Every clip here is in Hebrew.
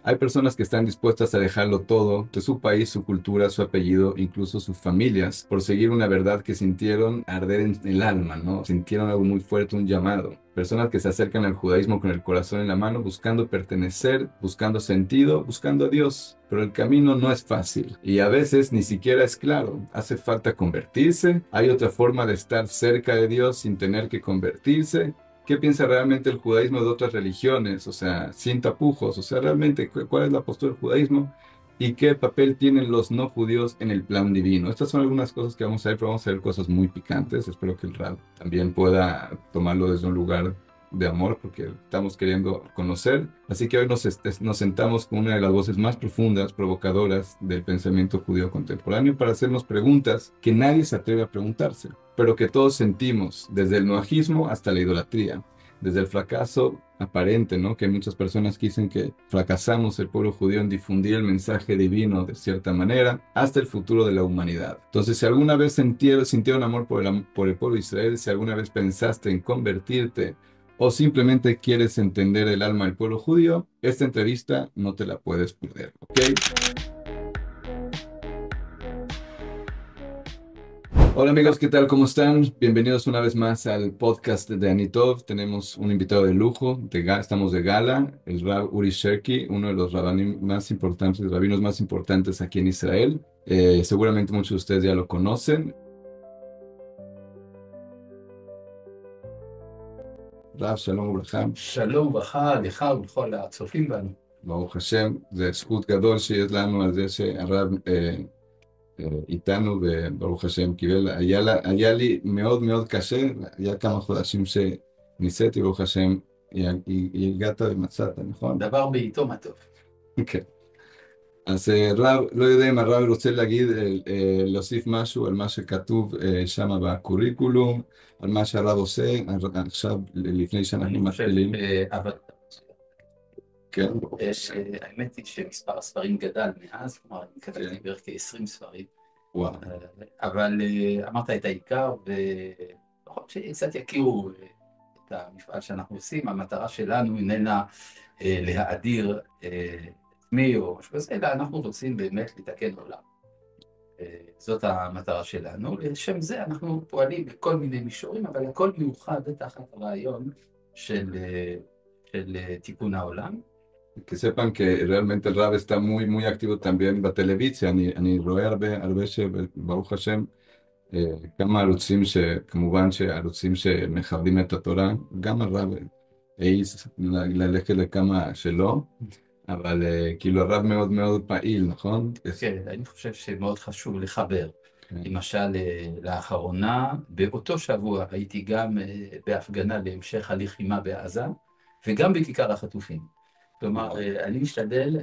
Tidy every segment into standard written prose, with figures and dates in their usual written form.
Hay personas que están dispuestas a dejarlo todo, de su país, su cultura, su apellido, incluso sus familias, por seguir una verdad que sintieron arder en el alma, ¿no? Sintieron algo muy fuerte, un llamado. Personas que se acercan al judaísmo con el corazón en la mano, buscando pertenecer, buscando sentido, buscando a Dios. Pero el camino no es fácil y a veces ni siquiera es claro. Hace falta convertirse. Hay otra forma de estar cerca de Dios sin tener que convertirse. ¿Qué piensa realmente el judaísmo de otras religiones? O sea, sin tapujos, o sea, realmente, ¿cuál es la postura del judaísmo? ¿Y qué papel tienen los no judíos en el plan divino? Estas son algunas cosas que vamos a ver, pero vamos a ver cosas muy picantes. Espero que el Rab también pueda tomarlo desde un lugar de amor, porque estamos queriendo conocer. Así que hoy nos sentamos con una de las voces más profundas, provocadoras del pensamiento judío contemporáneo para hacernos preguntas que nadie se atreve a preguntarse, pero que todos sentimos, desde el noajismo hasta la idolatría, desde el fracaso aparente, ¿no? Que muchas personas dicen que fracasamos el pueblo judío en difundir el mensaje divino de cierta manera, hasta el futuro de la humanidad. Entonces, si alguna vez sintieron amor por el pueblo de Israel, si alguna vez pensaste en convertirte o simplemente quieres entender el alma del pueblo judío, esta entrevista no te la puedes perder, ¿ok? Hola amigos, ¿qué tal? ¿Cómo están? Bienvenidos una vez más al podcast de Anitov. Tenemos un invitado de lujo, estamos de gala, el Rab Uri Sherki, uno de los rabinos más importantes aquí en Israel. Seguramente muchos de ustedes ya lo conocen. Rab, shalom וברכה. שלום וברכה לך ולכל הצופים בנו. ברוך השם, זה זכות גדול שיש לנו על זה שהרב איתנו, וברוך השם קיבל, היה לי מאוד מאוד קשה, היה כמה חודשים שניסיתי, ברוך השם, הגעת ומצאת, נכון? דבר בעיתו מה טוב. כן. אז רב, לא יודע אם הרב רוצה להגיד, להוסיף משהו על מה שכתוב שם בקוריקולום, על מה שהרב עושה, עכשיו, לפני שאנחנו אני חושב, מתחילים. אבל כן. האמת היא שמספר הספרים גדל מאז, כלומר, אני כתבתי כן. בערך כ-20 ספרים, וואו. אבל אמרת את העיקר, ויכול להיות שקצת יכירו את המפעל שאנחנו עושים. המטרה שלנו איננה להאדיר עצמי או משהו כזה, אלא אנחנו רוצים באמת לתקן עולם. זאת המטרה שלנו. לשם זה אנחנו פועלים בכל מיני מישורים, אבל הכל מיוחד תחת הרעיון של תיקון העולם. Que sepan que realmente el rap está muy, muy activo también en la televisión. אני רואה הרבה שברוך השם, כמה ערוצים שכמובן שערוצים שמכבדים את התורה, גם הרב העז ללכת לכמה שלא, אבל כאילו הרב מאוד מאוד פעיל, נכון? כן, אני חושב שמאוד חשוב לחבר. כן. למשל, לאחרונה, באותו שבוע הייתי גם בהפגנה להמשך הלחימה בעזה, וגם בכיכר החטופים. כלומר, אני משתדל,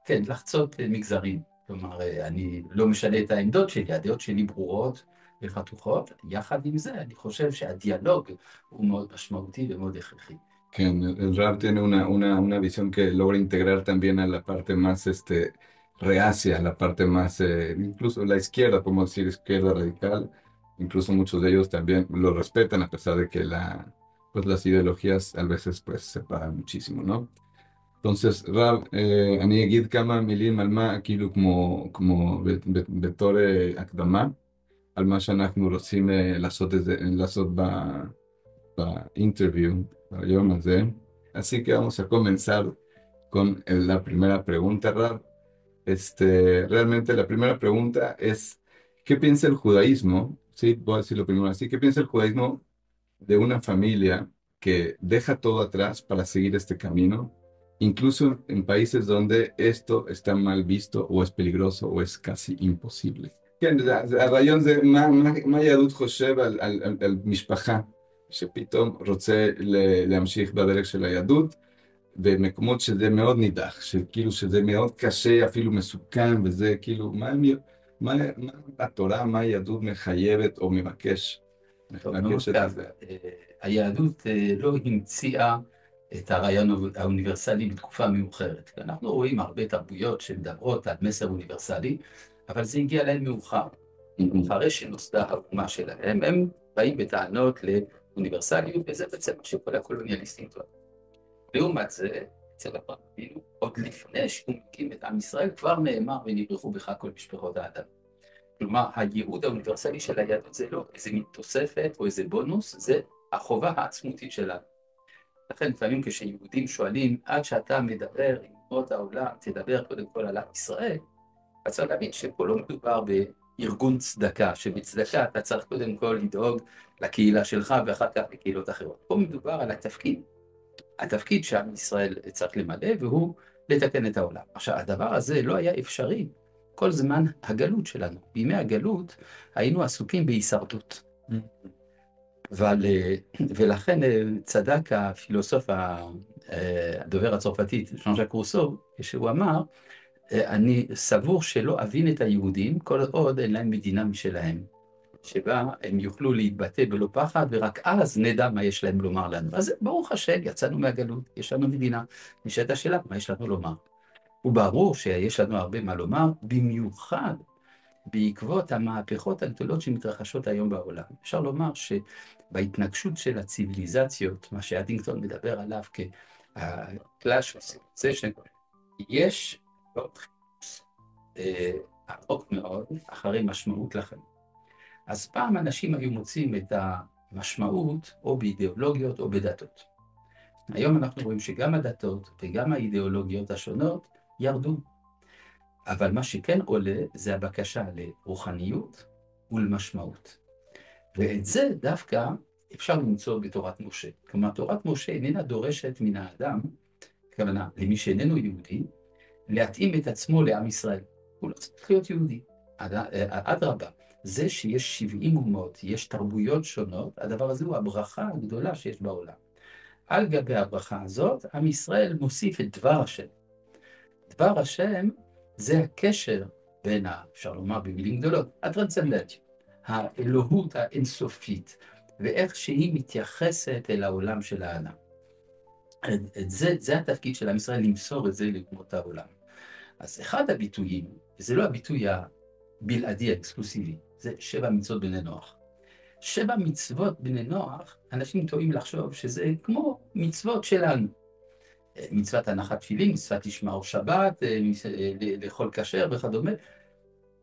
כן, לחצות מגזרים. כלומר, אני לא משנה את העמדות שלי, הדעות שלי ברורות וחתוכות. יחד עם זה, אני חושב שהדיאלוג הוא מאוד משמעותי ומאוד הכרחי. Que el rap tiene una visión que logra integrar también a la parte más reacia, a la parte más, incluso la izquierda, podemos decir izquierda radical, incluso muchos de ellos también lo respetan a pesar de que pues las ideologías a veces pues separan muchísimo, ¿no? entonces, רב, אני אגיד כמה מילים על מה, כאילו כמו בתור הקדמה, על מה שאנחנו רוצים לעשות באינטרviu, היום הזה. Así que vamos a comenzar con la primera pregunta, Rab. Realmente la primera pregunta es, ¿qué piensa el judaísmo? Sí, voy a decir lo primero así. ¿Qué piensa el judaísmo de una familia que deja todo atrás para seguir este camino, incluso en países donde esto está mal visto o es peligroso o es casi imposible? כן, הרעיון זה מה יהדות חושב על משפחה שפתאום רוצה להמשיך בדרך של היהדות, במקומות שזה מאוד נידח, שכאילו שזה מאוד קשה, אפילו מסוכן, וזה כאילו, מה התורה, מה היהדות מחייבת או מבקשת את זה? היהדות לא המציאה את הרעיון האוניברסלי בתקופה מאוחרת. אנחנו רואים הרבה תרבויות שמדברות על מסר אוניברסלי, אבל זה הגיע להם מאוחר. אחרי שנוסדה האומה שלהם, הם באים בטענות לאוניברסליות, וזה בעצם מה שכל הקולוניאליסטים טוענים. לעומת זה, אצל אברהם אבינו, עוד לפני שהוא מקים את עם ישראל, כבר נאמר ונברכו בך כל משפחות האדם. כלומר, הייעוד האוניברסלי של היהדות זה לא איזה מין תוספת או איזה בונוס, זה החובה העצמותית שלנו. לכן לפעמים כשיהודים שואלים, עד שאתה מדבר עם אומות העולם, תדבר קודם כל על עם ישראל, אז צריך להבין שפה לא מדובר בארגון צדקה, שבצדקה אתה צריך קודם כל לדאוג לקהילה שלך ואחר כך לקהילות אחרות. פה מדובר על התפקיד. התפקיד שעם ישראל צריך למלא, והוא לתקן את העולם. עכשיו, הדבר הזה לא היה אפשרי כל זמן הגלות שלנו. בימי הגלות היינו עסוקים בהישרדות. ולכן צדק הפילוסוף הדובר הצרפתית, ז'אן ז'אק רוסו, כשהוא אמר, אני סבור שלא אבין את היהודים כל עוד אין להם מדינה משלהם, שבה הם יוכלו להתבטא בלא פחד, ורק אז נדע מה יש להם לומר לנו. אז ברוך השם, יצאנו מהגלות, יש לנו מדינה, נשאלת השאלה, מה יש לנו לומר? וברור שיש לנו הרבה מה לומר, במיוחד בעקבות המהפכות הגדולות שמתרחשות היום בעולם. אפשר לומר שבהתנגשות של הציביליזציות, מה שהדינגטון מדבר עליו כ-clash of civilization, יש מאוד חיפוש עמוק מאוד אחרי משמעות לחיים. אז פעם אנשים היו מוצאים את המשמעות או באידיאולוגיות או בדתות. היום אנחנו רואים שגם הדתות וגם האידיאולוגיות השונות ירדו. אבל מה שכן עולה זה הבקשה לרוחניות ולמשמעות. ואת זה דווקא אפשר למצוא בתורת משה. כלומר, תורת משה איננה דורשת מן האדם, כוונה, למי שאיננו יהודי, להתאים את עצמו לעם ישראל. הוא לא צריך להיות יהודי. אדרבה, זה שיש 70 אומות, יש תרבויות שונות, הדבר הזה הוא הברכה הגדולה שיש בעולם. על גבי הברכה הזאת, עם ישראל מוסיף את דבר השם. דבר השם זה הקשר בין, אפשר לומר במילים גדולות, הטרנסצנדנטיות, האלוהות האינסופית, ואיך שהיא מתייחסת אל העולם של האדם. זה התפקיד של עם ישראל, למסור את זה לאומות העולם. אז אחד הביטויים, וזה לא הביטוי הבלעדי האקסקלוסיבי, זה 7 מצוות בני נוח. 7 מצוות בני נוח, אנשים טועים לחשוב שזה כמו מצוות שלנו. מצוות הנחת תפילין, מצוות לשמור שבת, לאכול כשר וכדומה,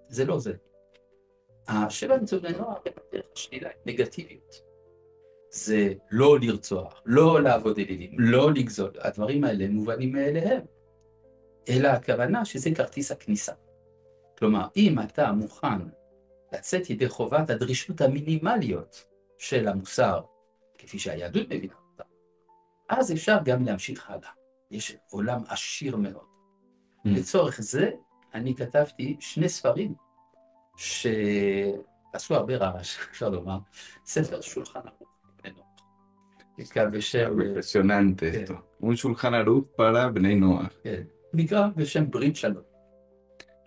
זה לא זה. 7 מצוות בני נוח הם בדרך השלילה, נגטיביות. זה לא לרצוח, לא לעבוד אלילים, לא לגזול. הדברים האלה מובנים מאליהם. אלא הכוונה שזה כרטיס הכניסה. כלומר, אם אתה מוכן לצאת ידי חובת הדרישות המינימליות של המוסר, כפי שהיהדות מבינה אותה, אז אפשר גם להמשיך הלאה. יש עולם עשיר מאוד. לצורך זה, אני כתבתי 2 ספרים שעשו הרבה רעש, אפשר לומר, ספר שולחן ערוך בני נוח. Impresionante esto. Un Shulchan Aruch para בני נוח. כן. נקרא בשם ברית שלום.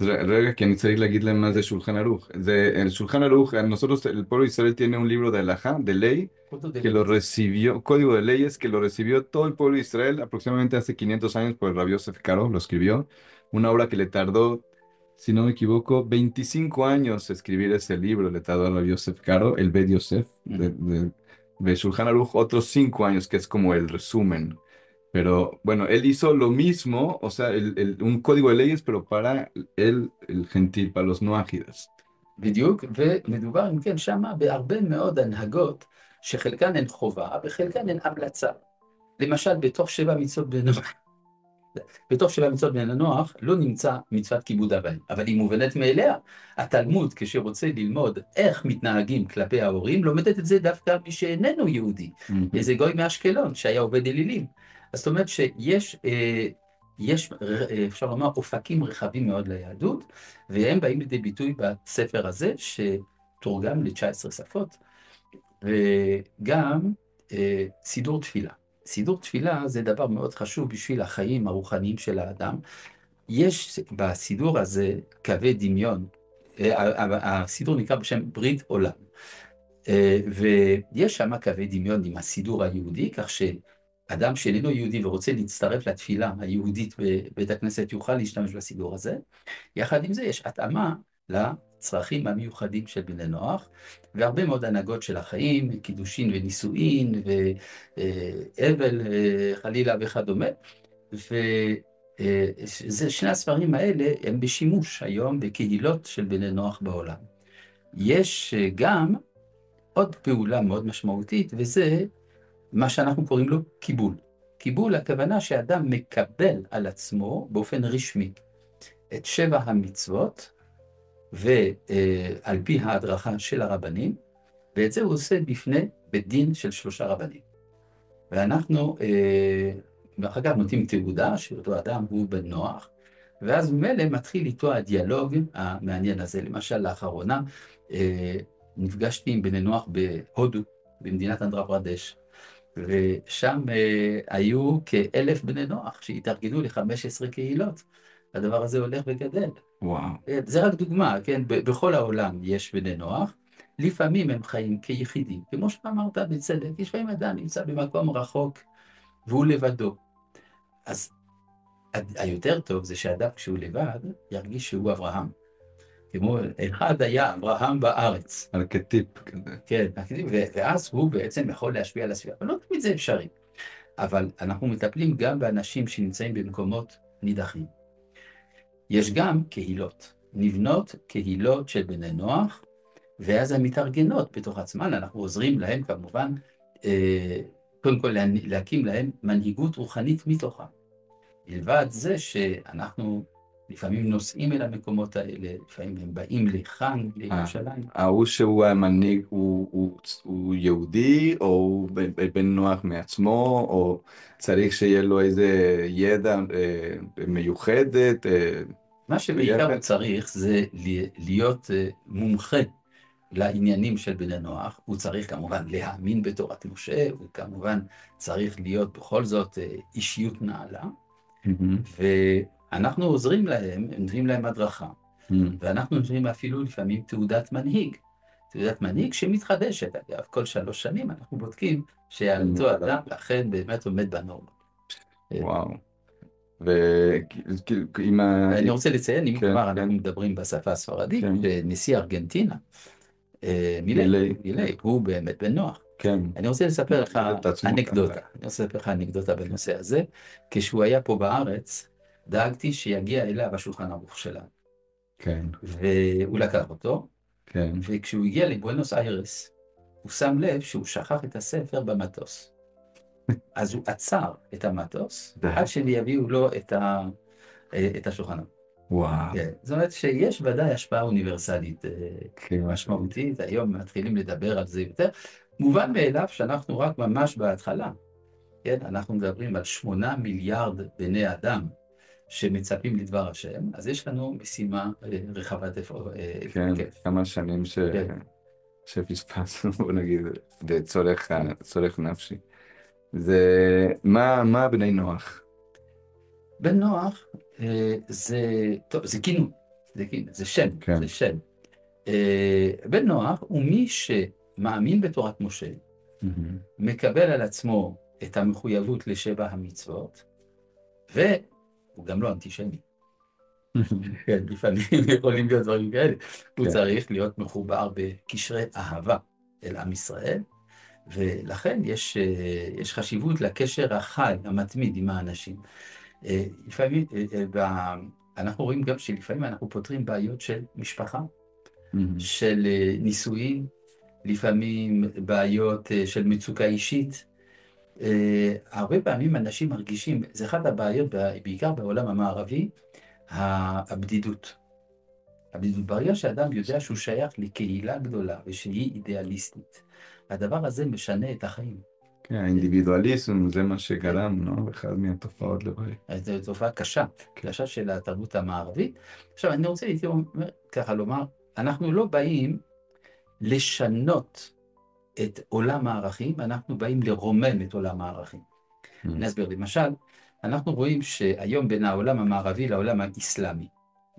Rega, que necesito להגיד להם מה זה שולחן ערוך. El Shulchan Aruch, nosotros, el pueblo de Israel tiene un libro de halajá, de ley, que lo recibió, código de leyes, que lo recibió todo el pueblo de Israel aproximadamente hace 500 años por el Rabbi Yosef Karo, lo escribió. Una obra que le tardó, si no me equivoco, 25 años escribir ese libro, le tardó al Rabbi Yosef Karo, el Bet Yosef, de Shulchan Aruch, otros 5 años, que es como el resumen. Pero bueno, él hizo lo mismo, o sea, un código de leyes, pero para el gentil, para los no ágidas. בדיוק, ומדובר אם כן שמה בהרבה מאוד הנהגות שחלקן הן חובה וחלקן הן המלצה. למשל, בתוך 7 מצוות בני נוח, בתוך 7 מצוות בני נוח לא נמצא מצוות כיבוד אב ואם, אבל היא מובנת מאליה. התלמוד, כשרוצה ללמוד איך מתנהגים כלפי ההורים, לומדת את זה דווקא מי שאיננו יהודי, איזה גוי מאשקלון שהיה עובד אלילים. אז זאת אומרת שיש, אפשר לומר, אופקים רחבים מאוד ליהדות, והם באים לידי ביטוי בספר הזה, שתורגם ל-19 שפות, וגם סידור תפילה. סידור תפילה זה דבר מאוד חשוב בשביל החיים הרוחניים של האדם. יש בסידור הזה קווי דמיון, הסידור נקרא בשם ברית עולם, ויש שם קווי דמיון עם הסידור היהודי, כך שאדם שאיננו יהודי ורוצה להצטרף לתפילה היהודית בבית הכנסת יוכל להשתמש בסידור הזה. יחד עם זה יש התאמה לצרכים המיוחדים של בני נוח, והרבה מאוד הנהגות של החיים, קידושין ונישואין, ואבל חלילה וכדומה, שני הספרים האלה הם בשימוש היום בקהילות של בני נוח בעולם. יש גם עוד פעולה מאוד משמעותית, וזה מה שאנחנו קוראים לו קיבול. קיבול, הכוונה שאדם מקבל על עצמו באופן רשמי את 7 המצוות, ועל פי ההדרכה של הרבנים, ואת זה הוא עושה בפני בית דין של 3 רבנים. ואנחנו, ואחר כך נותנים תעודה שאותו אדם הוא בן נוח, ואז ממילא מתחיל איתו הדיאלוג המעניין הזה. למשל, לאחרונה נפגשתי עם בני נוח בהודו, במדינת אנדרה פרדש, ושם היו כ1,000 בני נוח שהתארגנו ל15 קהילות. הדבר הזה הולך וגדל. וואו. זה רק דוגמה, כן? בכל העולם יש בני נוח, לפעמים הם חיים כיחידים, כמו שאמרת בצדק, לפעמים אדם נמצא במקום רחוק והוא לבדו. אז היותר טוב זה שאדם כשהוא לבד ירגיש שהוא אברהם. כמו אחד היה אברהם בארץ. ארכיטיפ כזה. כן, ואז הוא בעצם יכול להשפיע על הסביבה, אבל לא תמיד זה אפשרי. אבל אנחנו מטפלים גם באנשים שנמצאים במקומות נידחים. יש גם קהילות, נבנות קהילות של בני נוח, ואז הן מתארגנות בתוך עצמן, אנחנו עוזרים להם כמובן, קודם כל להקים להם מנהיגות רוחנית מתוכה. מלבד זה שאנחנו לפעמים נוסעים אל המקומות האלה, לפעמים הם באים לכאן, לירושלים. ההוא שהוא המנהיג, הוא יהודי, או הוא בן נוח מעצמו, או צריך שיהיה לו איזה ידע מיוחדת? מה שבעיקר הוא צריך זה להיות מומחה לעניינים של בני נוח. הוא צריך כמובן להאמין בתורת משה, הוא כמובן צריך להיות בכל זאת אישיות נעלה, ואנחנו עוזרים להם, נותנים להם הדרכה, ואנחנו נותנים אפילו לפעמים תעודת מנהיג. תעודת מנהיג שמתחדשת, אגב, כל 3 שנים אנחנו בודקים שאותו אדם אכן באמת עומד בנורמה. וואו. ועם אני רוצה לציין, אם כבר אנחנו מדברים בשפה הספרדית, נשיא ארגנטינה, מילי, הוא באמת בן נוח. אני רוצה לספר לך אנקדוטה בנושא הזה. כשהוא היה פה בארץ, דאגתי שיגיע אליו השולחן ערוך שלנו. והוא לקח אותו, וכשהוא הגיע לבואנוס איירס, הוא שם לב שהוא שכח את הספר במטוס. אז הוא עצר את המטוס, עד שיביאו לו את השולחן ערוך. וואו. זאת אומרת שיש ודאי השפעה אוניברסלית משמעותית, היום מתחילים לדבר על זה יותר. מובן מאליו שאנחנו רק ממש בהתחלה, כן? אנחנו מדברים על 8 מיליארד בני אדם שמצפים לדבר השם, אז יש לנו משימה רחבת היקף. כן, כמה שנים שפספסנו, בוא נגיד, בצורך נפשי. מה בני נוח? בן נוח זה כינוי, זה שם, זה שם. בן נוח הוא מי שמאמין בתורת משה, מקבל על עצמו את המחויבות ל7 המצוות, והוא גם לא אנטישמי. כן, לפעמים יכולים להיות דברים כאלה. הוא צריך להיות מחובר בקשרי אהבה אל עם ישראל, ולכן יש חשיבות לקשר החי, המתמיד עם האנשים. לפעמים, אנחנו רואים גם שלפעמים אנחנו פותרים בעיות של משפחה, של נישואים, לפעמים בעיות של מצוקה אישית. הרבה פעמים אנשים מרגישים, זה אחת הבעיות, בעיקר בעולם המערבי, הבדידות. הבדידות, ברגע שאדם יודע שהוא שייך לקהילה גדולה ושהיא אידיאליסטית, הדבר הזה משנה את החיים. כן, האינדיבידואליזם זה מה שגרם, לא? אחד מהתופעות לוואי. זו תופעה קשה, קשה של התרבות המערבית. עכשיו, אני רוצה ככה לומר, אנחנו לא באים לשנות את עולם הערכים, אנחנו באים לרומם את עולם הערכים. אני אסביר, למשל, אנחנו רואים שהיום בין העולם המערבי לעולם האסלאמי,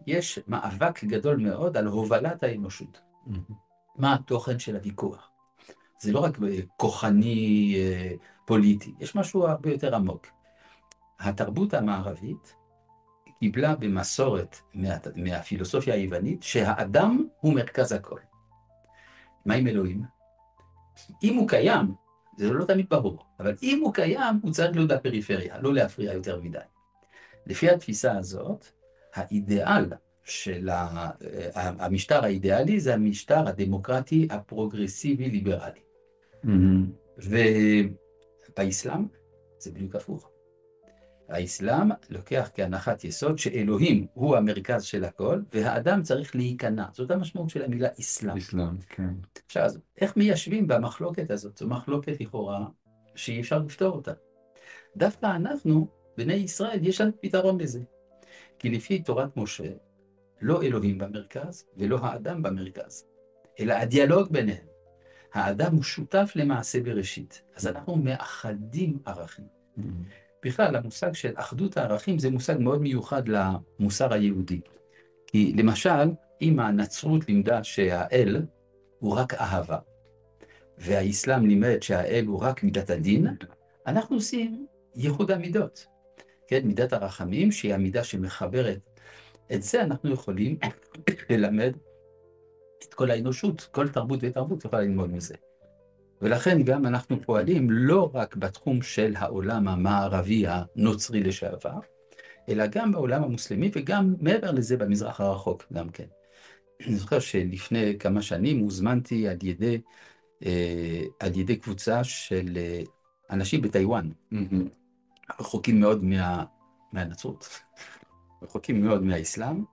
יש מאבק גדול מאוד על הובלת האנושות. מה התוכן של הוויכוח? זה לא רק כוחני פוליטי, יש משהו הרבה יותר עמוק. התרבות המערבית קיבלה במסורת מהפילוסופיה היוונית שהאדם הוא מרכז הכל. מה עם אלוהים? אם הוא קיים, זה לא תמיד ברור, אבל אם הוא קיים, הוא צריך להיות בפריפריה, לא להפריע יותר מדי. לפי התפיסה הזאת, האידיאל של המשטר האידיאלי זה המשטר הדמוקרטי הפרוגרסיבי-ליברלי. ובאסלאם זה בדיוק הפוך. האסלאם לוקח כהנחת יסוד שאלוהים הוא המרכז של הכל, והאדם צריך להיכנע. זאת המשמעות של המילה אסלאם. אסלאם, כן. עכשיו, איך מיישבים במחלוקת הזאת? זו מחלוקת לכאורה שאי אפשר לפתור אותה. דווקא אנחנו, בני ישראל, יש לנו פתרון לזה. כי לפי תורת משה, לא אלוהים במרכז ולא האדם במרכז, אלא הדיאלוג ביניהם. האדם הוא שותף למעשה בראשית, אז אנחנו מאחדים ערכים. בכלל, המושג של אחדות הערכים זה מושג מאוד מיוחד למוסר היהודי. כי למשל, אם הנצרות לימדה שהאל הוא רק אהבה, והאסלאם לימד שהאל הוא רק מידת הדין, אנחנו עושים ייחוד המידות. כן, מידת הרחמים, שהיא המידה שמחברת. את זה אנחנו יכולים ללמד את כל האנושות, כל תרבות ותרבות יכולה ללמוד מזה. ולכן גם אנחנו פועלים לא רק בתחום של העולם המערבי הנוצרי לשעבר, אלא גם בעולם המוסלמי וגם מעבר לזה במזרח הרחוק גם כן. אני זוכר שלפני כמה שנים הוזמנתי על ידי קבוצה של אנשים בטיוואן, רחוקים מאוד מהנצרות, רחוקים מאוד מהאסלאם,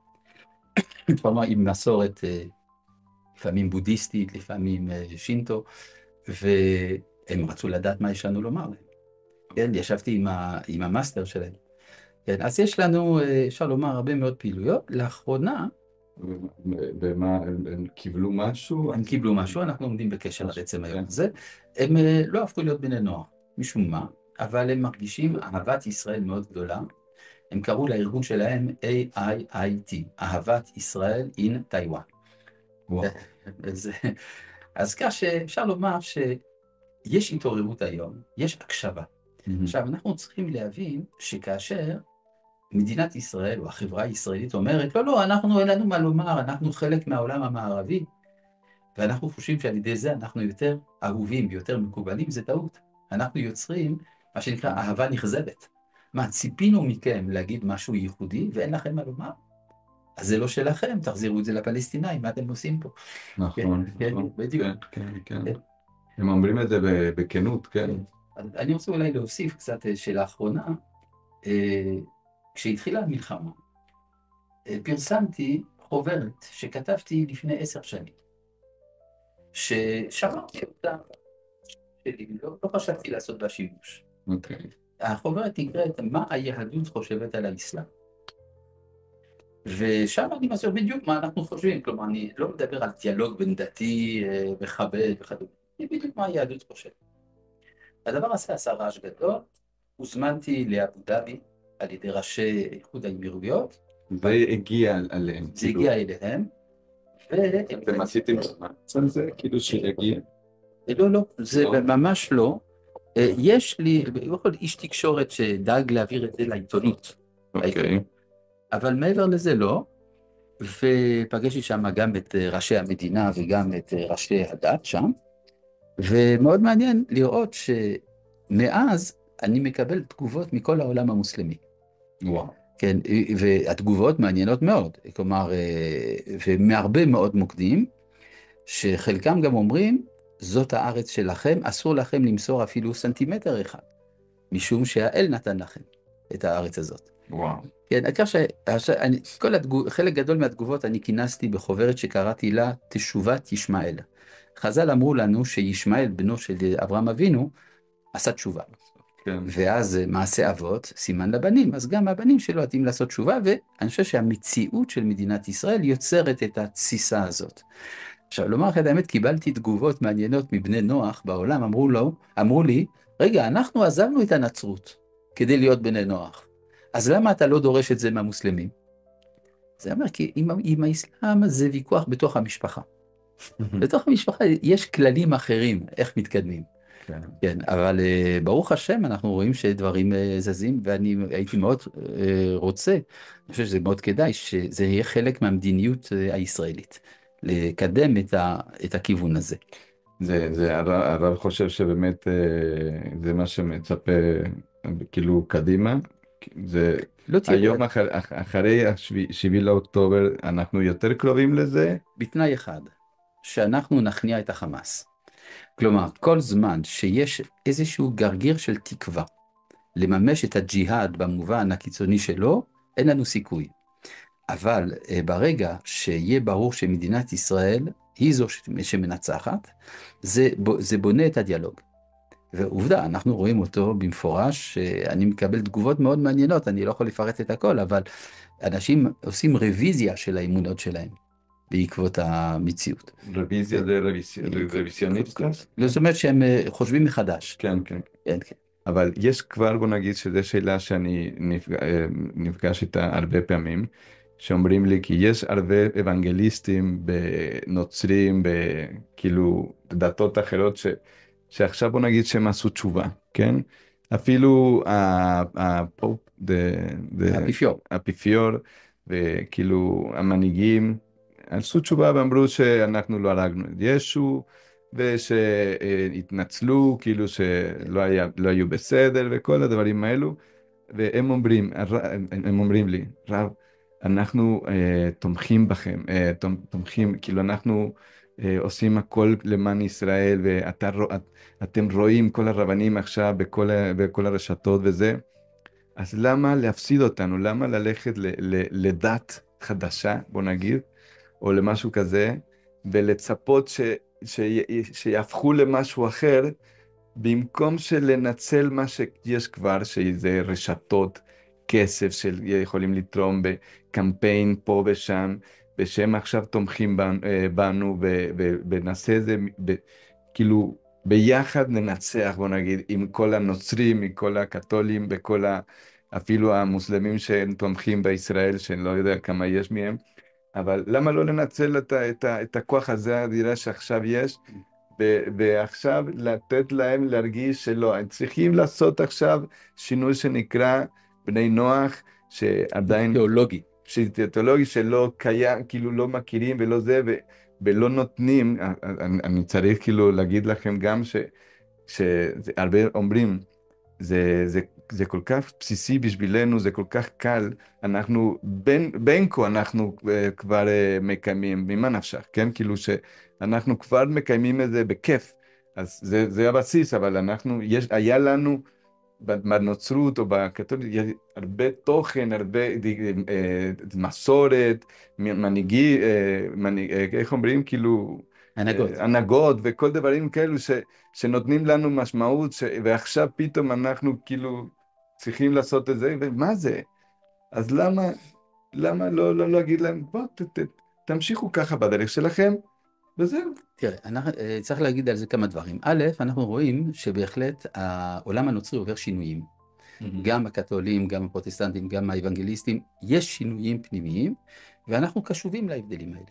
כלומר עם מסורת לפעמים בודהיסטית, לפעמים שינטו, והם רצו לדעת מה יש לנו לומר להם. כן, ישבתי עם המאסטר שלהם. כן, אז יש לנו, אפשר לומר, הרבה מאוד פעילויות. לאחרונה... ומה, הם קיבלו משהו? הם קיבלו משהו, אנחנו עומדים בקשר עד עצם היום הזה. הם לא הפכו להיות בני נוער, משום מה, אבל הם מרגישים אהבת ישראל מאוד גדולה. הם קראו לארגון שלהם AIIT, אהבת ישראל in טיואן. וואו. אז כך שאפשר לומר שיש התעוררות היום, יש הקשבה. עכשיו, אנחנו צריכים להבין שכאשר מדינת ישראל או החברה הישראלית אומרת, לא, לא, אנחנו אין לנו מה לומר, אנחנו חלק מהעולם המערבי, ואנחנו חושבים שעל ידי זה אנחנו יותר אהובים ויותר מקובלים, זה טעות. אנחנו יוצרים מה שנקרא אהבה נכזבת. מה, ציפינו מכם להגיד משהו ייחודי ואין לכם מה לומר? אז זה לא שלכם, תחזירו את זה לפלסטינאים, מה אתם עושים פה? נכון, כן, נכון. בדיוק. כן, כן. הם אומרים את זה בכנות, כן. אני רוצה אולי להוסיף קצת שלאחרונה, כשהתחילה המלחמה, פרסמתי חוברת שכתבתי לפני 10 שנים, ששמרתי אותה, לא חשבתי לעשות בה שימוש. אוקיי. החוברת נקראת מה היהדות חושבת על האסלאם. ושם אני מסביר בדיוק מה אנחנו חושבים, כלומר אני לא מדבר על דיאלוג בין דתי, מכבד וכדומה, זה בדיוק מה היהדות חושבת. הדבר הזה עשה רעש גדול, הוזמנתי לאבו דאבי על ידי ראשי איחוד האמירויות. זה הגיע אליהם. זה הגיע אליהם. אתם עשיתם על זה, כאילו שיגיע? לא, לא, זה ממש לא. יש לי, איש תקשורת שדאג להעביר את זה לעיתונות. אוקיי. אבל מעבר לזה לא, ופגשתי שם גם את ראשי המדינה וגם את ראשי הדת שם, ומאוד מעניין לראות שמאז אני מקבל תגובות מכל העולם המוסלמי. וואו. כן, והתגובות מעניינות מאוד, כלומר, ומהרבה מאוד מוקדים, שחלקם גם אומרים, זאת הארץ שלכם, אסור לכם למסור אפילו סנטימטר אחד, משום שהאל נתן לכם את הארץ הזאת. וואו. כן, כך חלק גדול מהתגובות אני כינסתי בחוברת שקראתי לה תשובת ישמעאל. חז"ל אמרו לנו שישמעאל, בנו של אברהם אבינו, עשה תשובה. כן. ואז מעשה אבות, סימן לבנים, אז גם הבנים שלו עתים לעשות תשובה, ואני חושב שהמציאות של מדינת ישראל יוצרת את התסיסה הזאת. עכשיו, לומר לך את האמת, קיבלתי תגובות מעניינות מבני נוח בעולם, אמרו לי, רגע, אנחנו עזבנו את הנצרות כדי להיות בני נוח. אז למה אתה לא דורש את זה מהמוסלמים? זה אומר, כי עם האסלאם זה ויכוח בתוך המשפחה. בתוך המשפחה יש כללים אחרים, איך מתקדמים. כן. כן, אבל ברוך השם אנחנו רואים שדברים זזים, ואני הייתי מאוד רוצה, אני חושב שזה מאוד כדאי, שזה יהיה חלק מהמדיניות הישראלית, לקדם את הכיוון הזה. הרב חושב שבאמת זה מה שמצפה כאילו קדימה, זה לא תהיה, היום אחרי השביעי לאוקטובר אנחנו יותר קרובים לזה. בתנאי אחד, שאנחנו נכניע את החמאס. כלומר, כל זמן שיש איזשהו גרגיר של תקווה לממש את הג'יהאד במובן הקיצוני שלו, אין לנו סיכוי. אבל ברגע שיהיה ברור שמדינת ישראל היא זו שמנצחת, זה בונה את הדיאלוג. ועובדה, אנחנו רואים אותו במפורש, אני מקבל תגובות מאוד מעניינות, אני לא יכול לפרט את הכל, אבל אנשים עושים רוויזיה של האמונות שלהם בעקבות המציאות. רוויזיה זה רוויזיוניסט? זאת אומרת שהם חושבים מחדש. כן, כן. כן, כן. אבל יש כבר, בוא נגיד, שזו שאלה שאני נפגש איתה הרבה פעמים, שאומרים לי, כי יש הרבה אוונגליסטים בנוצרים, כאילו דתות אחרות, שעכשיו בוא נגיד שהם עשו תשובה, כן? אפילו הפופ, האפיפיור, וכאילו המנהיגים, עשו תשובה ואמרו שאנחנו לא הרגנו את ישו, ושהתנצלו, כאילו לא היו בסדר, וכל הדברים האלו, והם אומרים לי, רב, אנחנו תומכים בכם, תומכים, כאילו אנחנו עושים הכל למען ישראל, ואתם רואים כל הרבנים עכשיו בכל הרשתות וזה, אז למה להפסיד אותנו? למה ללכת לדת חדשה, בוא נגיד, או למשהו כזה, ולצפות שיהפכו למשהו אחר, במקום שלנצל מה שיש כבר, שזה רשתות כסף שיכולים לתרום בקמפיין פה ושם, ושהם עכשיו תומכים בנו, ונעשה את זה, כאילו ביחד ננצח, בוא נגיד, עם כל הנוצרים, עם כל הקתולים, אפילו המוסלמים שהם תומכים בישראל, שאני לא יודע כמה יש מהם, אבל למה לא לנצל את הכוח הזה, האדירה שעכשיו יש, ועכשיו לתת להם להרגיש שלא, הם צריכים לעשות עכשיו שינוי שנקרא בני נוח, שעדיין... תיאולוגי. תיאולוגי שלא קיים, כאילו לא מכירים ולא זה, ולא נותנים, אני צריך כאילו להגיד לכם גם שהרבה אומרים, זה כל כך בסיסי בשבילנו, זה כל כך קל, אנחנו, בין כה אנחנו כבר מקיימים, ממה נפשך, כן? כאילו שאנחנו כבר מקיימים את זה בכיף, אז זה הבסיס, אבל היה לנו בנוצרות או בקתולית, הרבה תוכן, הרבה מסורת, מנהיגי, איך אומרים? כאילו... הנהגות וכל דברים כאלו שנותנים לנו משמעות, ועכשיו פתאום אנחנו כאילו צריכים לעשות את זה, ומה זה? אז למה לא להגיד להם, בוא, תמשיכו ככה בדרך שלכם, וזהו. תראה, צריך להגיד על זה כמה דברים. א', אנחנו רואים שבהחלט העולם הנוצרי עובר שינויים. גם הקתולים, גם הפרוטסטנטים, גם האוונגליסטים, יש שינויים פנימיים, ואנחנו קשובים להבדלים האלה.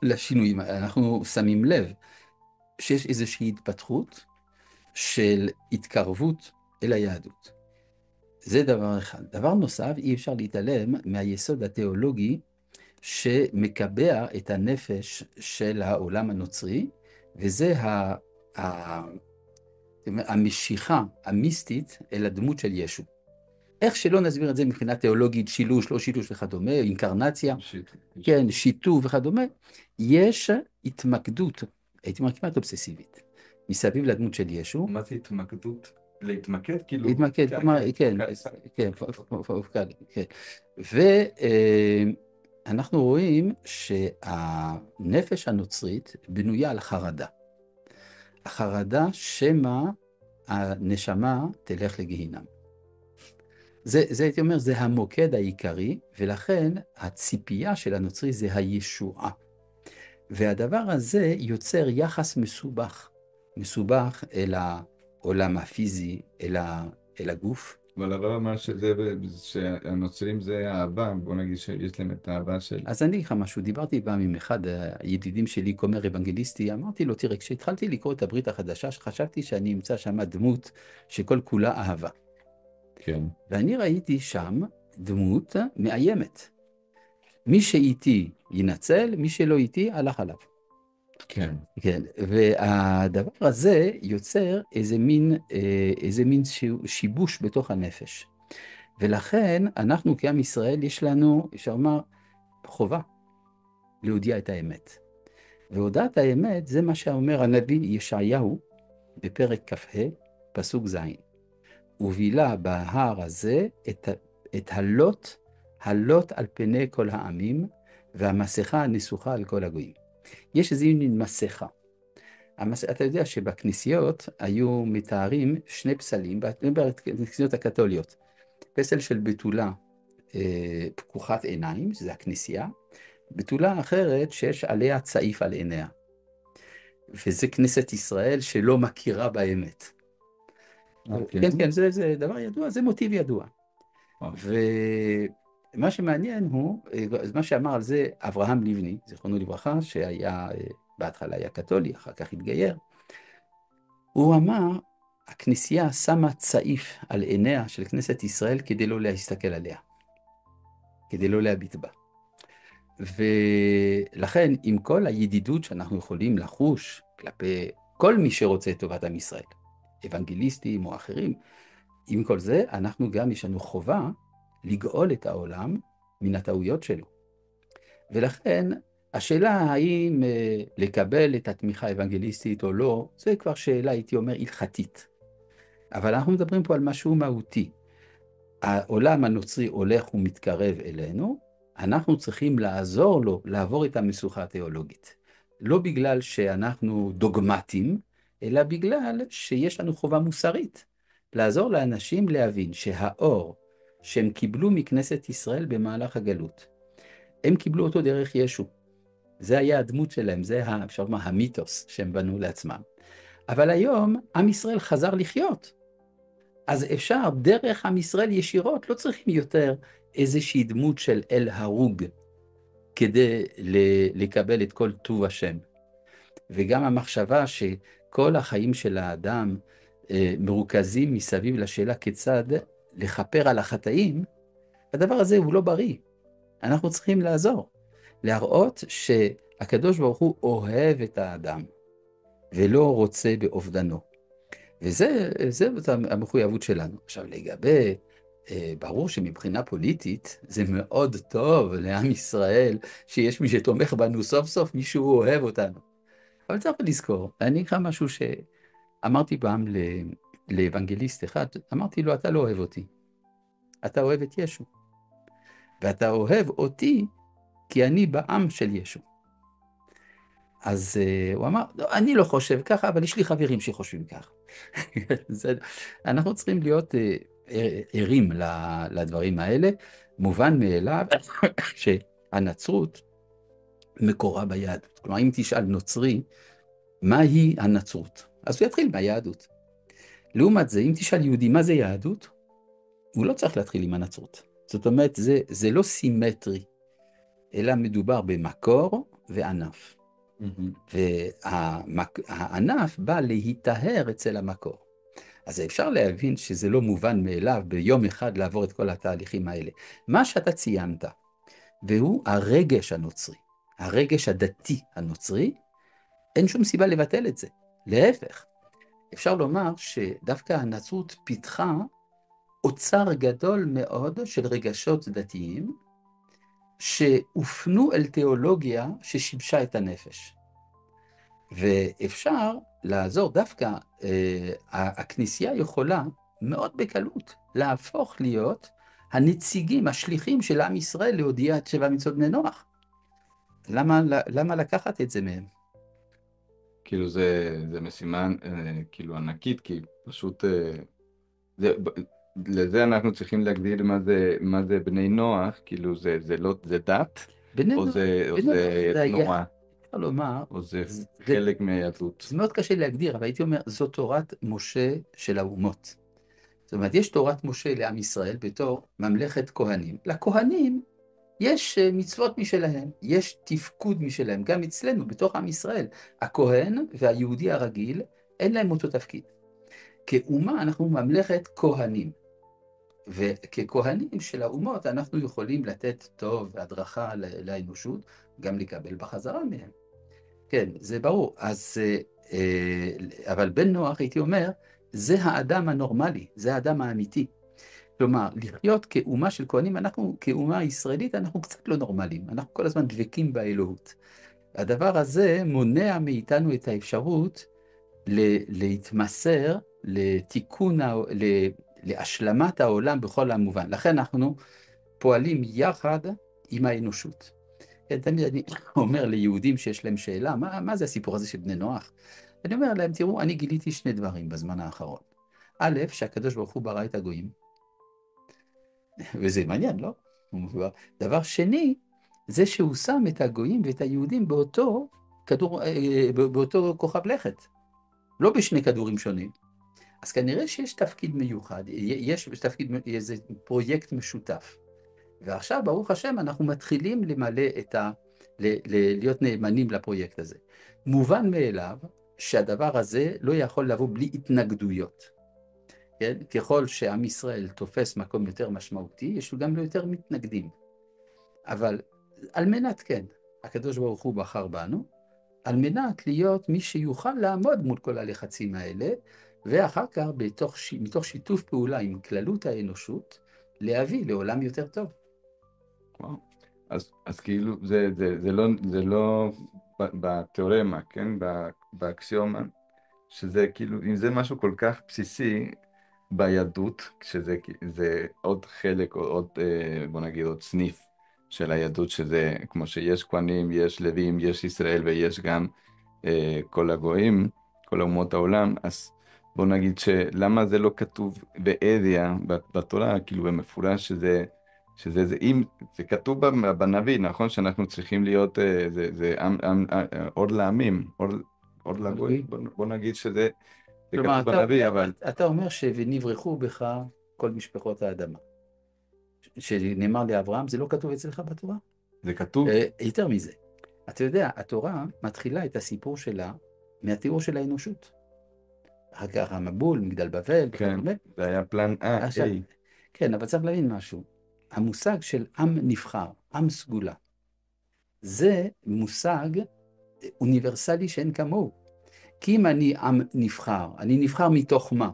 לשינויים, אנחנו שמים לב שיש איזושהי התפתחות של התקרבות אל היהדות. זה דבר אחד. דבר נוסף, אי אפשר להתעלם מהיסוד התיאולוגי שמקבע את הנפש של העולם הנוצרי, וזה המשיכה המיסטית אל הדמות של ישו. איך שלא נסביר את זה מבחינה תיאולוגית, שילוש, לא שילוש וכדומה, אינקרנציה, כן, שיתוף וכדומה, יש התמקדות, הייתי אומר כמעט אובססיבית, מסביב לדמות של ישו. מה זה התמקדות? להתמקד? כאילו... להתמקד, כן, כן. ואנחנו רואים שהנפש הנוצרית בנויה על חרדה. החרדה שמא הנשמה תלך לגיהינם. זה הייתי אומר, זה המוקד העיקרי, ולכן הציפייה של הנוצרי זה הישועה. והדבר הזה יוצר יחס מסובך אל העולם הפיזי, אל הגוף. אבל הרב אמר שהנוצרים זה אהבה, בוא נגיד שיש להם את האהבה של... אז אני אגיד לך משהו, דיברתי פעם עם אחד הידידים שלי, כומר אוונגליסטי, אמרתי לו, תראה, כשהתחלתי לקרוא את הברית החדשה, חשבתי שאני אמצא שם דמות שכל כולה אהבה. כן. ואני ראיתי שם דמות מאיימת. מי שאיתי ינצל, מי שלא איתי, הלך עליו. כן. כן, והדבר הזה יוצר איזה מין שיבוש בתוך הנפש. ולכן אנחנו כעם ישראל יש לנו, יש לומר, חובה להודיע את האמת. והודעת האמת זה מה שאומר הנביא ישעיהו בפרק כ"ה, פסוק ז'. ובילה בהר הזה את הלוט על פני כל העמים, והמסכה הנסוכה על כל הגויים. יש איזו מין מסכה. אתה יודע שבכנסיות היו מתארים שני פסלים, בכנסיות הקתוליות, פסל של בתולה פקוחת עיניים, שזה הכנסייה, בתולה אחרת שיש עליה צעיף על עיניה. וזה כנסת ישראל שלא מכירה באמת. כן, כן, זה דבר ידוע, זה מוטיב ידוע. ומה שמעניין הוא, מה שאמר על זה אברהם לבני, זיכרונו לברכה, שהיה, בהתחלה היה קתולי, אחר כך התגייר, הוא אמר, הכנסייה שמה צעיף על עיניה של כנסת ישראל כדי לא להסתכל עליה, כדי לא להביט בה. ולכן, עם כל הידידות שאנחנו יכולים לחוש כלפי כל מי שרוצה את טובת עם ישראל, אוונגליסטים או אחרים, עם כל זה, אנחנו גם יש לנו חובה לגאול את העולם מן הטעויות שלו. ולכן, השאלה האם לקבל את התמיכה האוונגליסטית או לא, זה כבר שאלה, הייתי אומר, הלכתית. אבל אנחנו מדברים פה על משהו מהותי. העולם הנוצרי הולך ומתקרב אלינו, אנחנו צריכים לעזור לו לעבור את המשוכה התיאולוגית. לא בגלל שאנחנו דוגמטים, אלא בגלל שיש לנו חובה מוסרית. לעזור לאנשים להבין שהאור שהם קיבלו מכנסת ישראל במהלך הגלות, הם קיבלו אותו דרך ישו. זה היה הדמות שלהם, זה אפשר לומר המיתוס שהם בנו לעצמם. אבל היום עם ישראל חזר לחיות. אז אפשר דרך עם ישראל ישירות, לא צריכים יותר איזושהי דמות של אל הרוג, כדי לקבל את כל טוב השם. וגם המחשבה שכל החיים של האדם מרוכזים מסביב לשאלה כיצד לכפר על החטאים, הדבר הזה הוא לא בריא. אנחנו צריכים לעזור, להראות שהקדוש ברוך הוא אוהב את האדם, ולא רוצה באובדנו. וזה המחויבות שלנו. עכשיו לגבי, ברור שמבחינה פוליטית, זה מאוד טוב לעם ישראל, שיש מי שתומך בנו סוף סוף, מישהו אוהב אותנו. אבל צריך לזכור, אני אקרא משהו שאמרתי פעם לאוונגליסט אחד, אמרתי לו, אתה לא אוהב אותי, אתה אוהב את ישו, ואתה אוהב אותי כי אני בעם של ישו. אז הוא אמר, לא, אני לא חושב ככה, אבל יש לי חברים שחושבים ככה. אנחנו צריכים להיות ערים לדברים האלה, מובן מאליו שהנצרות מקורה ביהדות. כלומר, אם תשאל נוצרי, מהי הנצרות? אז הוא יתחיל מהיהדות. לעומת זה, אם תשאל יהודי מה זה יהדות, הוא לא צריך להתחיל עם הנצרות. זאת אומרת, זה לא סימטרי, אלא מדובר במקור וענף. והענף בא להיטהר אצל המקור. אז אפשר להבין שזה לא מובן מאליו ביום אחד לעבור את כל התהליכים האלה. מה שאתה ציינת, והוא הרגש הנוצרי, הרגש הדתי הנוצרי, אין שום סיבה לבטל את זה. להפך, אפשר לומר שדווקא הנצרות פיתחה אוצר גדול מאוד של רגשות דתיים, שהופנו אל תיאולוגיה ששיבשה את הנפש. ואפשר לעזור, דווקא הכנסייה יכולה מאוד בקלות להפוך להיות הנציגים, השליחים של עם ישראל להודיע את 7 מצוות בני נוח. למה לקחת את זה מהם? כאילו זה משימה כאילו ענקית, כי פשוט לזה אנחנו צריכים להגדיר מה זה בני נוח, כאילו זה לא, זה דת, או זה תנועה, אפשר לומר, או זה חלק מהיהדות. זה מאוד קשה להגדיר, אבל הייתי אומר, זו תורת משה של האומות. זאת אומרת, יש תורת משה לעם ישראל בתור ממלכת כהנים. לכהנים יש מצוות משלהם, יש תפקוד משלהם, גם אצלנו, בתוך עם ישראל. הכהן והיהודי הרגיל, אין להם אותו תפקיד. כאומה אנחנו ממלכת כהנים. וככהנים של האומות אנחנו יכולים לתת טוב והדרכה לאנושות, גם לקבל בחזרה מהם. כן, זה ברור. אז, אבל בן נוח, הייתי אומר, זה האדם הנורמלי, זה האדם האמיתי. כלומר, לחיות כאומה של כהנים, אנחנו כאומה ישראלית, אנחנו קצת לא נורמליים, אנחנו כל הזמן דבקים באלוהות. הדבר הזה מונע מאיתנו את האפשרות להתמסר לתיקון, להשלמת העולם בכל המובן. לכן אנחנו פועלים יחד עם האנושות. כן, תמיד אני אומר ליהודים שיש להם שאלה, מה זה הסיפור הזה של בני נוח? אני אומר להם, תראו, אני גיליתי שני דברים בזמן האחרון. א', שהקדוש ברוך הוא ברא את הגויים, וזה מעניין, לא? דבר שני, זה שהוא שם את הגויים ואת היהודים באותו כוכב לכת, לא בשני כדורים שונים. אז כנראה שיש תפקיד מיוחד, יש תפקיד, איזה פרויקט משותף. ועכשיו, ברוך השם, אנחנו מתחילים למלא להיות נאמנים לפרויקט הזה. מובן מאליו שהדבר הזה לא יכול לבוא בלי התנגדויות. כן? ככל שעם ישראל תופס מקום יותר משמעותי, יש גם לו יותר מתנגדים. אבל על מנת, כן, הקדוש ברוך הוא בחר בנו, על מנת להיות מי שיוכל לעמוד מול כל הלחצים האלה, ואחר כך, מתוך שיתוף פעולה עם כללות האנושות, להביא לעולם יותר טוב. וואו. אז כאילו זה לא בתיאורמה, כן? באקסיומה, שזה כאילו, אם זה משהו כל כך בסיסי ביהדות, זה עוד חלק, או עוד, בוא נגיד, עוד סניף של היהדות, שזה כמו שיש כהנים, יש לווים, יש ישראל, ויש גם כל הגויים, כל אומות העולם. אז בוא נגיד שלמה זה לא כתוב באדיה, בתורה, כאילו במפורש, אם זה כתוב בנביא, נכון? שאנחנו צריכים להיות, זה אור לעמים, אור לגויים, בוא נגיד שזה כלומר, כתוב בנביא, אבל אתה אומר ונברחו בך כל משפחות האדמה. שנאמר לאברהם, זה לא כתוב אצלך בתורה? זה כתוב. יותר מזה. אתה יודע, התורה מתחילה את הסיפור שלה מהתיאור של האנושות. אחר כך המבול, מגדל בבל, כן, זה היה פלן עכשיו, A. כן, אבל צריך להבין משהו. המושג של עם נבחר, עם סגולה, זה מושג אוניברסלי שאין כמוהו. כי אם אני עם נבחר, אני נבחר מתוך מה?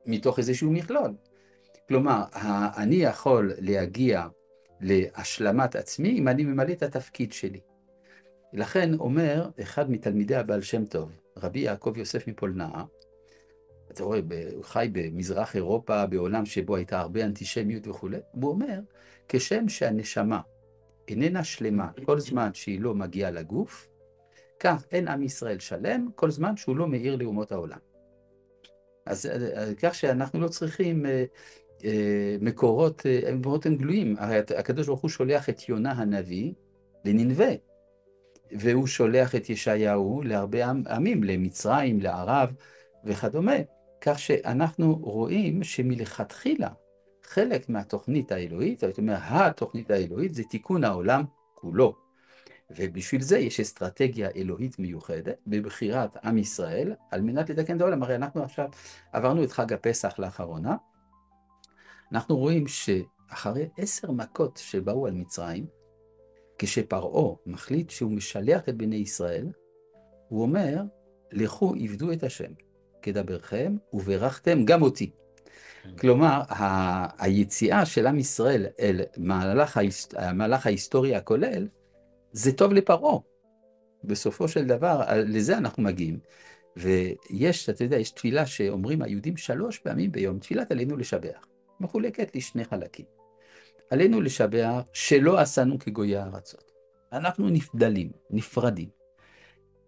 מתוך איזשהו מכלול. כלומר, אני יכול להגיע להשלמת עצמי אם אני ממלא את התפקיד שלי. לכן אומר אחד מתלמידי הבעל שם טוב, רבי יעקב יוסף מפולנאה, אתה רואה, הוא חי במזרח אירופה, בעולם שבו הייתה הרבה אנטישמיות וכו', הוא אומר, כשם שהנשמה איננה שלמה כל זמן שהיא לא מגיעה לגוף, כך אין עם ישראל שלם כל זמן שהוא לא מאיר לאומות העולם. אז כך שאנחנו לא צריכים מקורות הם גלויים. הרי הקדוש ברוך הוא שולח את יונה הנביא לנינווה, והוא שולח את ישעיהו להרבה עמים, למצרים, לערב וכדומה. כך שאנחנו רואים שמלכתחילה חלק מהתוכנית האלוהית, זאת אומרת, התוכנית האלוהית זה תיקון העולם כולו. ובשביל זה יש אסטרטגיה אלוהית מיוחדת בבחירת עם ישראל על מנת לתקן את העולם. הרי אנחנו עכשיו עברנו את חג הפסח לאחרונה, אנחנו רואים שאחרי 10 מכות שבאו על מצרים, כשפרעה מחליט שהוא משלח את בני ישראל, הוא אומר, לכו עבדו את השם, כדברכם, וברכתם גם אותי. כלומר, היציאה של עם ישראל אל מהלך ההיסטוריה הכולל, זה טוב לפרעה. בסופו של דבר, לזה אנחנו מגיעים. ויש, אתה יודע, יש תפילה שאומרים היהודים 3 פעמים ביום, תפילת עלינו לשבח. מחולקת לשני חלקים. עלינו לשבח שלא עשינו כגויי הארצות. אנחנו נפדלים, נפרדים.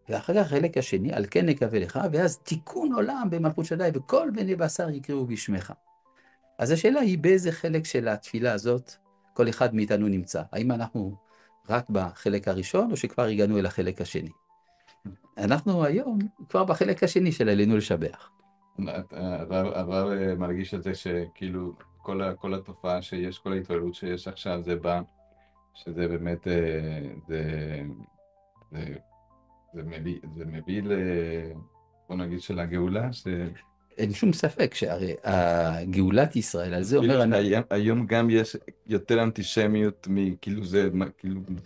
ואחר כך החלק השני, על כן נקווה לך, ואז תיקון עולם במלכות שדי, וכל בני בשר יקראו בשמך. אז השאלה היא באיזה חלק של התפילה הזאת כל אחד מאיתנו נמצא. האם אנחנו רק בחלק הראשון, או שכבר הגענו אל החלק השני? אנחנו היום כבר בחלק השני של עלינו לשבח. הרב מרגיש את זה שכאילו כל התופעה שיש, כל ההתעוררות שיש עכשיו, זה בא, שזה באמת, זה מביא בוא נגיד של הגאולה, אין שום ספק שהרי גאולת ישראל, על זה אומר... היום גם יש יותר אנטישמיות מכאילו זה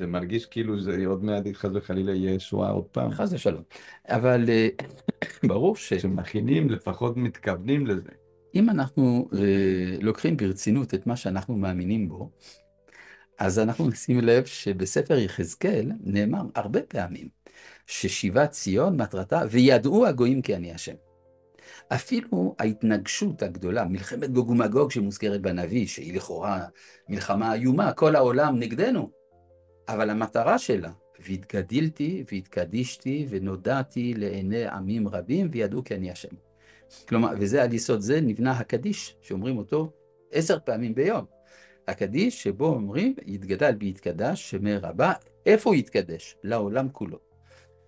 מרגיש כאילו זה עוד מעט חס וחלילה יהיה שואה עוד פעם. חס ושלום. אבל ברור שמכינים, לפחות מתכוונים לזה. אם אנחנו לוקחים ברצינות את מה שאנחנו מאמינים בו, אז אנחנו נשים לב שבספר יחזקאל נאמר הרבה פעמים ששיבת ציון מטרתה וידעו הגויים כי אני השם. אפילו ההתנגשות הגדולה, מלחמת גוג ומגוג שמוזכרת בנביא, שהיא לכאורה מלחמה איומה, כל העולם נגדנו, אבל המטרה שלה, והתגדלתי והתקדישתי ונודעתי לעיני עמים רבים וידעו כי אני השם. כלומר, וזה על יסוד זה נבנה הקדיש, שאומרים אותו 10 פעמים ביום. הקדיש שבו אומרים, יתגדל ויתקדש, שמי רבה, איפה הוא יתקדש? לעולם כולו.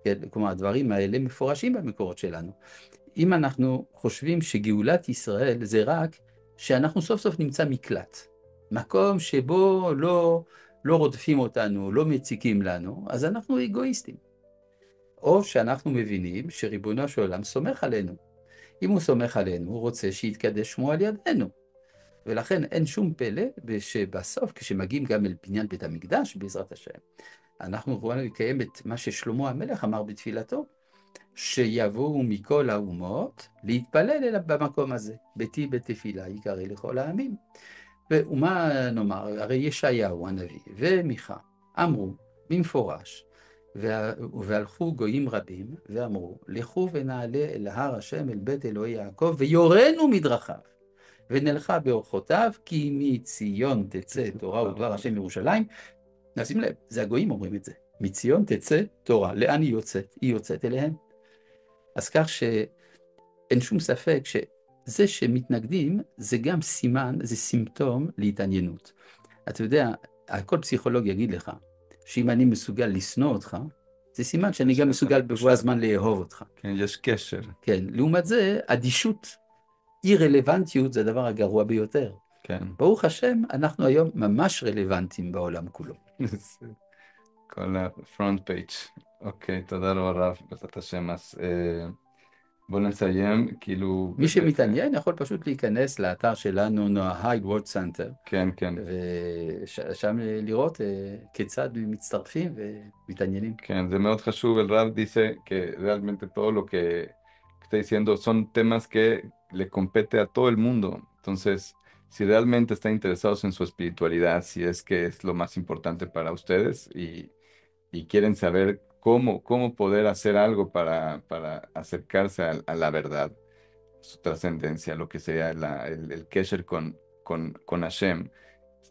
כן, כלומר, הדברים האלה מפורשים במקורות שלנו. אם אנחנו חושבים שגאולת ישראל זה רק שאנחנו סוף סוף נמצא מקלט, מקום שבו לא רודפים אותנו, לא מציקים לנו, אז אנחנו אגואיסטים. או שאנחנו מבינים שריבונו של עולם סומך עלינו. אם הוא סומך עלינו, הוא רוצה שיתקדש שמו על ידינו. ולכן אין שום פלא שבסוף, כשמגיעים גם אל בניין בית המקדש, בעזרת השם, אנחנו יכולים לקיים את מה ששלמה המלך אמר בתפילתו, שיבואו מכל האומות להתפלל אליו במקום הזה. ביתי בית תפילה יקרא לכל העמים. ומה נאמר, הרי ישעיהו הנביא ומיכה אמרו במפורש, והלכו גויים רבים ואמרו, לכו ונעלה אל הר השם אל בית אלוהי יעקב ויורנו מדרכיו ונלכה באורחותיו, כי מציון תצא תורה ודבר השם ירושלים. נשים לב, זה הגויים אומרים את זה. מציון תצא תורה. לאן היא יוצאת? היא יוצאת אליהם. אז כך שאין שום ספק שזה שמתנגדים זה גם סימן, זה סימפטום להתעניינות. אתה יודע, כל פסיכולוג יגיד לך שאם אני מסוגל לשנוא אותך, זה סימן שאני גם מסוגל בבוא הזמן לאהוב אותך. כן, יש קשר. כן, לעומת זה, אדישות, אי רלוונטיות זה הדבר הגרוע ביותר. כן. ברוך השם, אנחנו היום ממש רלוונטיים בעולם כולו. כל הפרונט פייג'. אוקיי, תודה רבה רב, בעזרת השם. אז בואו נסיים, כאילו... מי שמתעניין יכול פשוט להיכנס לאתר שלנו, נוהייד וורד סנטר. כן, כן. ושם לראות כיצד מצטרפים ומתעניינים. כן, זה מאוד חשוב. El rap dice que realmente todo lo que está diciendo son temas que le compete a todo el mundo. Entonces, si realmente están interesados en su espiritualidad, si es que es lo más importante para ustedes y quieren saber cómo poder hacer algo para acercarse a la verdad, su trascendencia, lo que sería el Kesher con Hashem,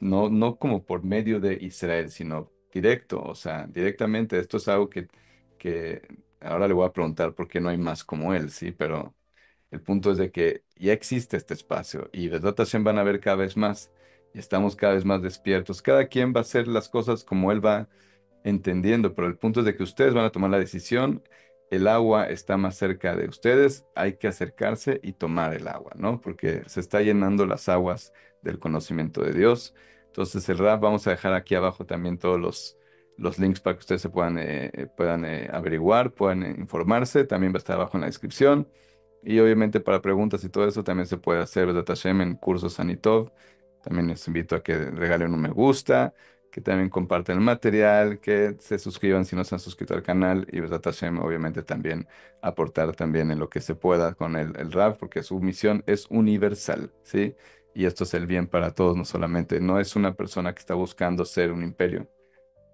no como por medio de Israel, sino directo, o sea, directamente. Esto es algo que ahora le voy a preguntar por qué no hay más como él, ¿sí? Pero el punto es de que ya existe este espacio y Besat Hashem van a ver cada vez más y estamos cada vez más despiertos. Cada quien va a hacer las cosas como él va entendiendo, pero el punto es de que ustedes van a tomar la decisión. El agua está más cerca de ustedes, hay que acercarse y tomar el agua, ¿no? Porque se está llenando las aguas del conocimiento de Dios. Entonces el rap, vamos a dejar aquí abajo también todos los links para que ustedes se puedan averiguar, puedan informarse. También va a estar abajo en la descripción. Y obviamente para preguntas y todo eso también se puede hacer Besat Hashem en cursos Anitov. También les invito a que regalen un me gusta, que también compartan el material, que se suscriban si no se han suscrito al canal y Besat Hashem obviamente también aportar también en lo que se pueda con el rap, porque su misión es universal, ¿sí? Y esto es el bien para todos, no solamente, no es una persona que está buscando ser un imperio,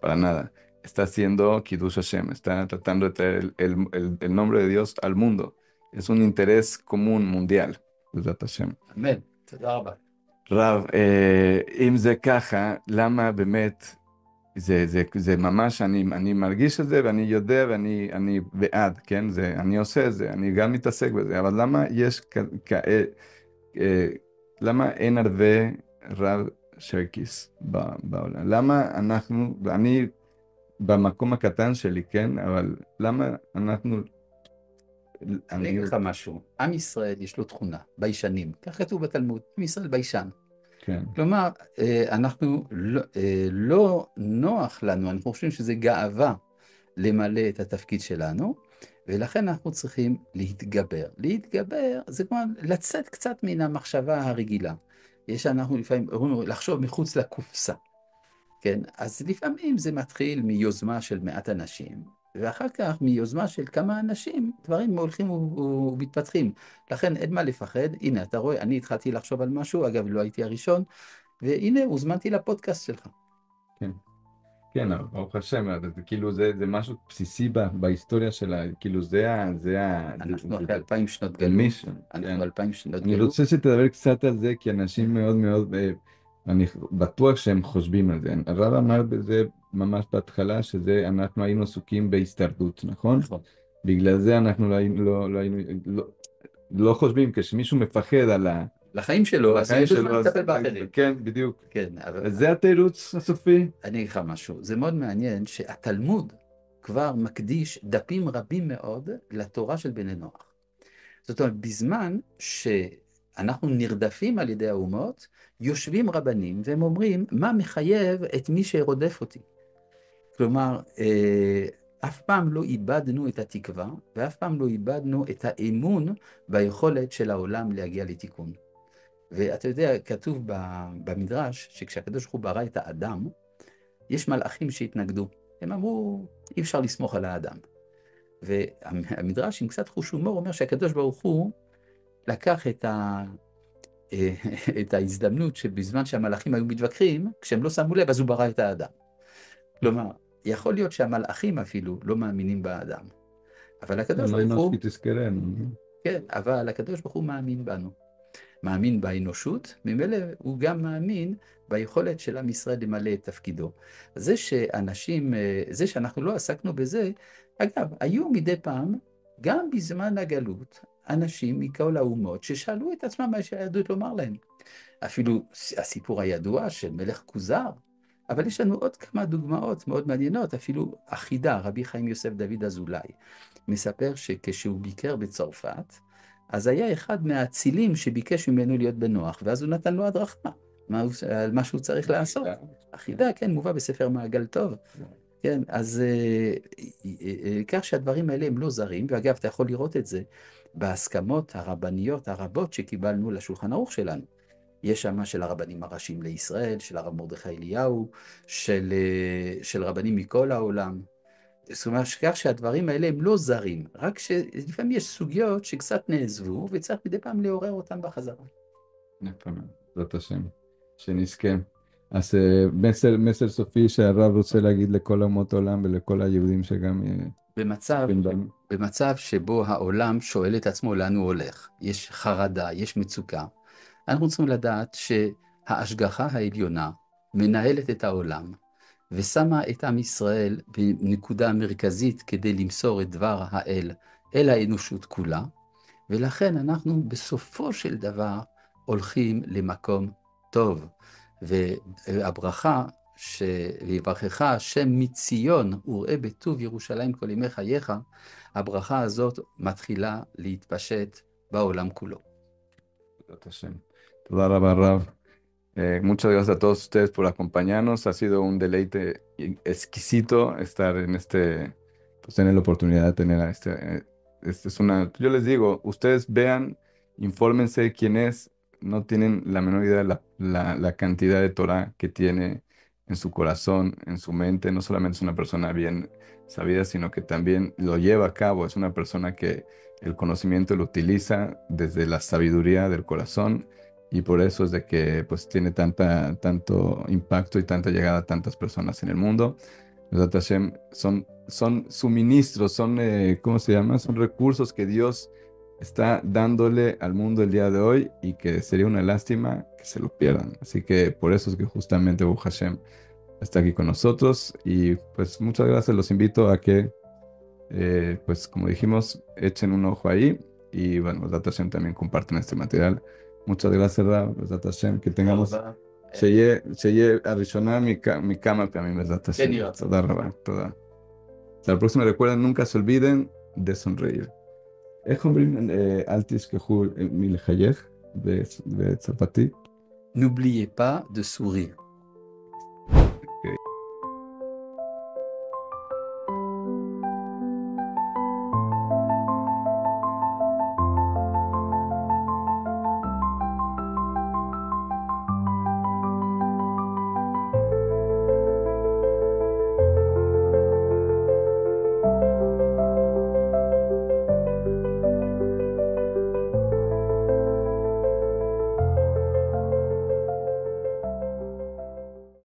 para nada. Está haciendo Kiddush Hashem, está tratando de traer el nombre de Dios al mundo. Es un interés común mundial. Besat Hashem. אמן, תודה רבה. רב, אם זה ככה, למה באמת, זה ממש, אני מרגיש את זה ואני יודע ואני בעד, כן? אני עושה את זה, אני גם מתעסק בזה, אבל למה יש למה אין הרבה רב שרקיס בעולם? למה אני במקום הקטן שלי, כן? אבל למה אנחנו... אני אגיד לך משהו, עם ישראל יש לו תכונה, ביישנים, כך כתוב בתלמוד, עם ישראל ביישן. כן. כלומר, אנחנו לא נוח לנו, אנחנו חושבים שזה גאווה למלא את התפקיד שלנו, ולכן אנחנו צריכים להתגבר. להתגבר זה כמו לצאת קצת מן המחשבה הרגילה. יש אנחנו לפעמים אומרים לחשוב מחוץ לקופסה. כן? אז לפעמים זה מתחיל מיוזמה של מעט אנשים, ואחר כך, מיוזמה של כמה אנשים, דברים הולכים ומתפתחים. לכן אין מה לפחד. הנה, אתה רואה, אני התחלתי לחשוב על משהו, אגב, לא הייתי הראשון, והנה, הוזמנתי לפודקאסט שלך. כן, כן, אבל ברוך השם, זה כאילו זה משהו בסיסי בהיסטוריה שלה, כאילו אנחנו אחרי 2000 שנות זה גלות, מישן, כן. אנחנו 2000 שנות אני גלות. רוצה שתדבר קצת על זה, כי אנשים מאוד מאוד, אני בטוח שהם חושבים על זה. הרב אמר בזה ממש בהתחלה, שזה אנחנו היינו עסוקים בהישרדות, נכון? נכון. בגלל זה אנחנו לא חושבים, כשמישהו מפחד לחיים שלו, על אז החיים יש לו זמן שלו, אז לטפל באחרים. כן, בדיוק. כן, אבל אז זה התירוץ הסופי? אני אגיד לך משהו. זה מאוד מעניין שהתלמוד כבר מקדיש דפים רבים מאוד לתורה של בני נוח. זאת אומרת, בזמן שאנחנו נרדפים על ידי האומות, יושבים רבנים והם אומרים, מה מחייב את מי שרודף אותי? כלומר, אף פעם לא איבדנו את התקווה, ואף פעם לא איבדנו את האמון ביכולת של העולם להגיע לתיקון. ואתה יודע, כתוב במדרש, שכשהקדוש ברוך הוא ברא את האדם, יש מלאכים שהתנגדו. הם אמרו, אי אפשר לסמוך על האדם. והמדרש עם קצת חוש הומור אומר שהקדוש ברוך הוא לקח את ההזדמנות שבזמן שהמלאכים היו מתווכחים, כשהם לא שמו לב אז הוא ברא את האדם. כלומר, יכול להיות שהמלאכים אפילו לא מאמינים באדם. אבל הקדוש ברוך הוא, כן, אבל הקדוש ברוך הוא מאמין בנו. מאמין באנושות, ממילא הוא גם מאמין ביכולת של עם ישראל למלא את תפקידו. זה שאנחנו לא עסקנו בזה, אגב, היו מדי פעם, גם בזמן הגלות, אנשים מכל האומות ששאלו את עצמם מה שהיהדות לומר להם. אפילו הסיפור הידוע של מלך כוזר, אבל יש לנו עוד כמה דוגמאות מאוד מעניינות, אפילו אחידה, רבי חיים יוסף דוד אזולאי, מספר שכשהוא ביקר בצרפת, אז היה אחד מהאצילים שביקש ממנו להיות בנוח, ואז הוא נתן לו הדרכה, על מה שהוא צריך לעשות. אחידה, כן, מובא בספר מעגל טוב. כן, אז כך שהדברים האלה הם לא זרים, ואגב, אתה יכול לראות את זה בהסכמות הרבניות הרבות שקיבלנו לשולחן ערוך שלנו. יש שמה של הרבנים הראשיים לישראל, של הרב מרדכי אליהו, של רבנים מכל העולם. זאת אומרת, כך שהדברים האלה הם לא זרים, רק שלפעמים יש סוגיות שקצת נעזבו, וצריך מדי פעם לעורר אותן בחזרה. יפה מאוד, זאת השם, שנזכה. אז מסר סופי שהרב רוצה להגיד לכל אומות העולם ולכל היהודים שגם... במצב שבו העולם שואל את עצמו לאן הוא הולך, יש חרדה, יש מצוקה, אנחנו צריכים לדעת שההשגחה העליונה מנהלת את העולם, ושמה את עם ישראל בנקודה מרכזית כדי למסור את דבר האל אל האנושות כולה, ולכן אנחנו בסופו של דבר הולכים למקום טוב. והברכה ויברכך השם מציון וראה בטוב ירושלים כל ימי חייך, הברכה הזאת מתחילה להתפשט בעולם כולו. תודה רבה רב. Muchas gracias a todos ustedes por acompañarnos. Ha sido un deleite exquisito estar pues tener la oportunidad de tener a yo les digo, ustedes vean, infórmense quién es, no tienen la menor idea de la cantidad de Torah que tiene en su corazón, en su mente. No solamente es una persona bien sabida, sino que también lo lleva a cabo. Es una persona que el conocimiento lo utiliza desde la sabiduría del corazón. Y por eso es de que pues tiene tanto impacto y tanta llegada a tantas personas en el mundo. Los Hashem son suministros, ¿cómo se llama? Son recursos que Dios está dándole al mundo el día de hoy y que sería una lástima que se lo pierdan. Así que por eso es que justamente Baruch Hashem está aquí con nosotros. Y pues muchas gracias, los invito a que pues como dijimos, echen un ojo ahí y bueno, los Hashem también comparten este material. Muchas gracias, Rab, בעזרת השם, que tengamos, שיהיה הראשונה מכמה פעמים, בעזרת השם. תודה רבה, תודה. Hasta la próxima, recuerden, nunca se olviden de sonreír. איך אומרים, אל תשכחו מלחייך בצרפתית? N'oubliez pas de sourire.